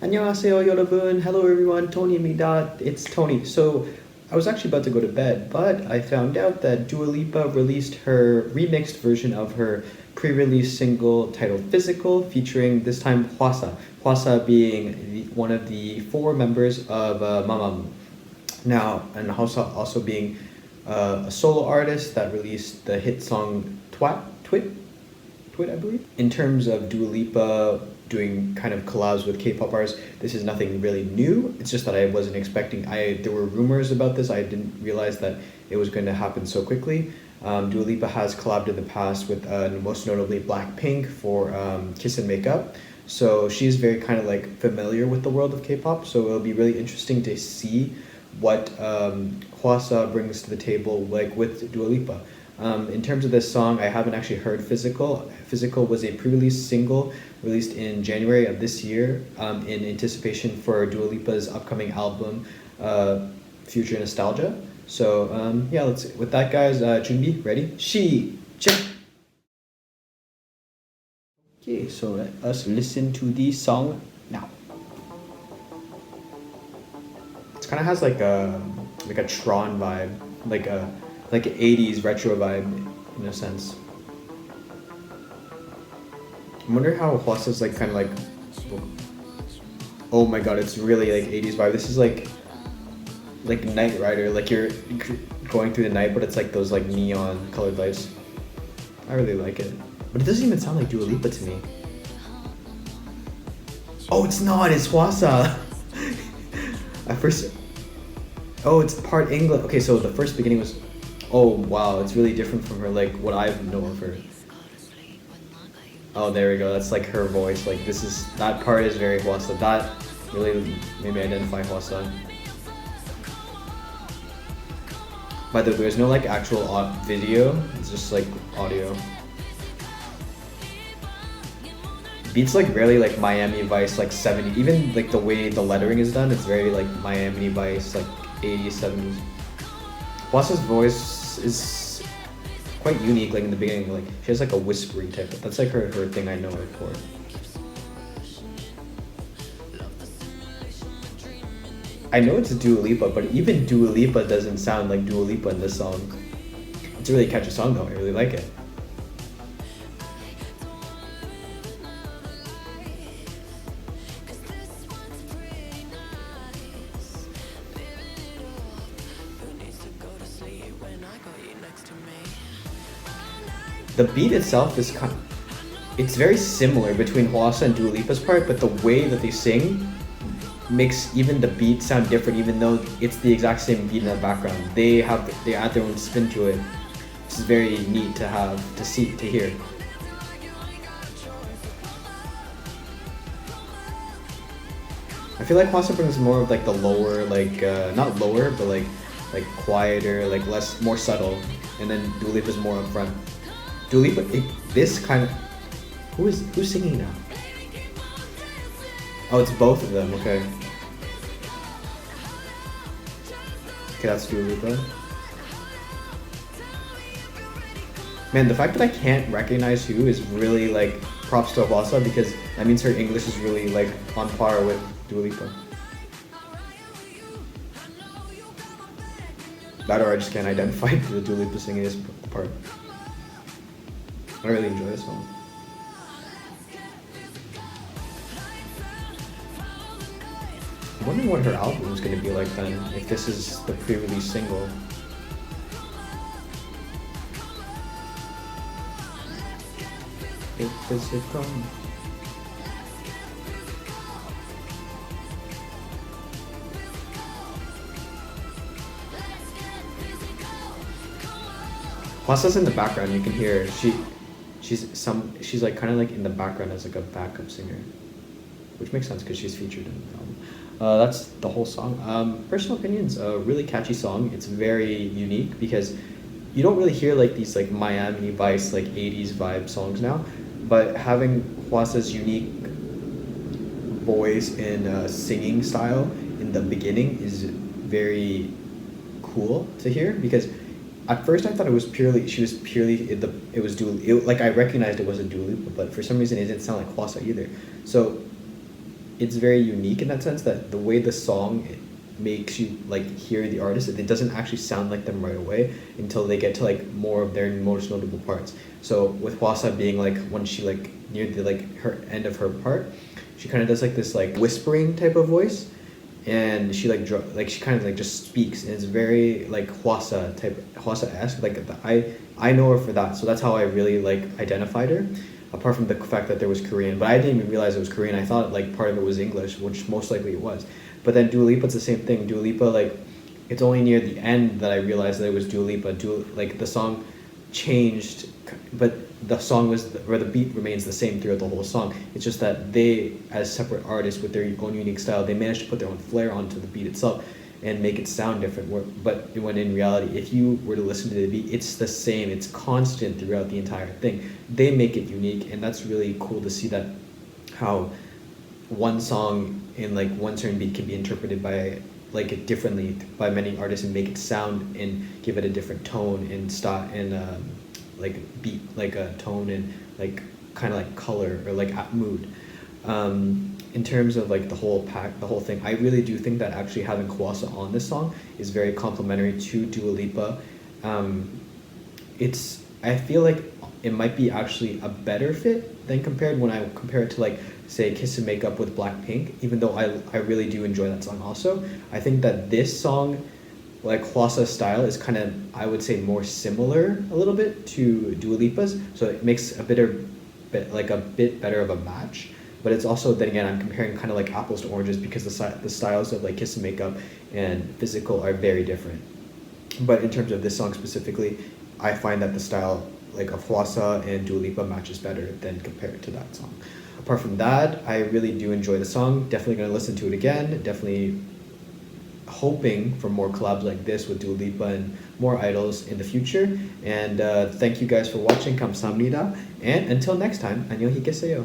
안녕하세요, 여러분. Hello, everyone. Tony입니다. It's Tony. So, I was actually about to go to bed, but I found out that Dua Lipa released her remixed version of her pre-release single titled "Physical," featuring this time Hwasa. Hwasa being one of the four members of Mamamu. Now, and Hwasa also being a solo artist that released the hit song Twit, I believe. In terms of Dua Lipa doing kind of collabs with K-pop artists, this is nothing really new. It's just that I wasn't expecting. There were rumors about this. I didn't realize that it was going to happen so quickly. Dua Lipa has collabed in the past with most notably Blackpink for Kiss and Make Up. So she's very kind of like familiar with the world of K-pop. So it'll be really interesting to see what Hwasa brings to the table, like with Dua Lipa. In terms of this song, I haven't actually heard Physical. Physical was a pre-release single released in January of this year in anticipation for Dua Lipa's upcoming album, Future Nostalgia. So yeah, with that guys, 준비, ready? 시작! Okay, so let us listen to the song now. It kind of has like a Tron vibe, like an 80s retro vibe in a sense. I wonder how Hwasa's like kind of like, oh my god, it's really like 80s vibe. This is like Knight Rider, like you're going through the night, but it's like those like neon colored lights. I really like it, but it doesn't even sound like Dua Lipa to me. Oh, it's not, it's Hwasa. At first, oh, it's part English. Okay, so the first beginning was, oh wow, it's really different from her, like what I know of her. Oh, there we go. That's like her voice. Like that part is very Hwasa. That really made me identify Hwasa. By the way, there's no like actual video. It's just like audio. Beats like really like Miami Vice, like 70. Even like the way the lettering is done, it's very like Miami Vice, like 80s, 70s. Hwasa's voice is quite unique, like in the beginning, like she has like a whispery type. That's like her thing I know her for. I know it's Dua Lipa, but even Dua Lipa doesn't sound like Dua Lipa in this song. It's a really catchy song though, I really like it. The beat itself is it's very similar between Hwasa and Dua Lipa's part, but the way that they sing makes even the beat sound different, even though it's the exact same beat in the background. They add their own spin to it. This is very neat to hear. I feel like Hwasa brings more of like the lower, like not lower, but like quieter, like more subtle, and then Dua Lipa's more up front. Dua Lipa, this kind of, who's singing now? Oh, it's both of them. Okay. Okay, that's Dua Lipa. Man, the fact that I can't recognize who is really like props to Hwasa, because that means her English is really like on par with Dua Lipa. That or I just can't identify the Dua Lipa singing this part. I really enjoy this song. I'm wondering what her album is going to be like then, if this is the pre-release single. Physical. Hwasa's in the background, you can hear her. She's like kind of like in the background as like a backup singer, which makes sense because she's featured in the album. That's the whole song. Personal opinions, a really catchy song. It's very unique because you don't really hear like these like Miami Vice, like 80s vibe songs now, but having Hwasa's unique voice and singing style in the beginning is very cool to hear, because at first I thought it was purely like I recognized it was a Dua Lipa, but for some reason it didn't sound like Hwasa either. So it's very unique in that sense that the way the song makes you like hear the artist, it doesn't actually sound like them right away until they get to like more of their most notable parts. So with Hwasa being like when she like near the like her end of her part, she kind of does like this like whispering type of voice, and she like like she kind of like just speaks, and it's very like Hwasa type, Hwasa-esque. Like I know her for that, so that's how I really like identified her. Apart from the fact that there was Korean, but I didn't even realize it was Korean. I thought like part of it was English, which most likely it was. But then Dua Lipa, it's the same thing. Dua Lipa, like it's only near the end that I realized that it was Dua Lipa. Like the song changed, but the song was, or the beat remains the same throughout the whole song. It's just that they, as separate artists with their own unique style, they managed to put their own flair onto the beat itself and make it sound different. But when in reality, if you were to listen to the beat, it's the same. It's constant throughout the entire thing. They make it unique, and that's really cool to see that how one song in like one certain beat can be interpreted by like differently by many artists and make it sound and give it a different tone and style and like beat, like a tone and like kind of like color or like mood. In terms of like the whole thing, I really do think that actually having Hwasa on this song is very complimentary to Dua Lipa. I feel like it might be actually a better fit than compared when I compare it to like say Kiss and Make Up with Blackpink, even though I really do enjoy that song also. I think that this song, like Hwasa style, is kind of, I would say, more similar a little bit to Dua Lipa's, so it makes a bit better of a match. But it's also, then again, I'm comparing kind of like apples to oranges because the styles of like Kiss and Make Up and Physical are very different. But in terms of this song specifically, I find that the style like of Hwasa and Dua Lipa matches better than compared to that song. Apart from that, I really do enjoy the song. Definitely going to listen to it again. Definitely hoping for more collabs like this with Dua Lipa and more idols in the future. And thank you guys for watching. 감사합니다. And until next time, 안녕히 계세요.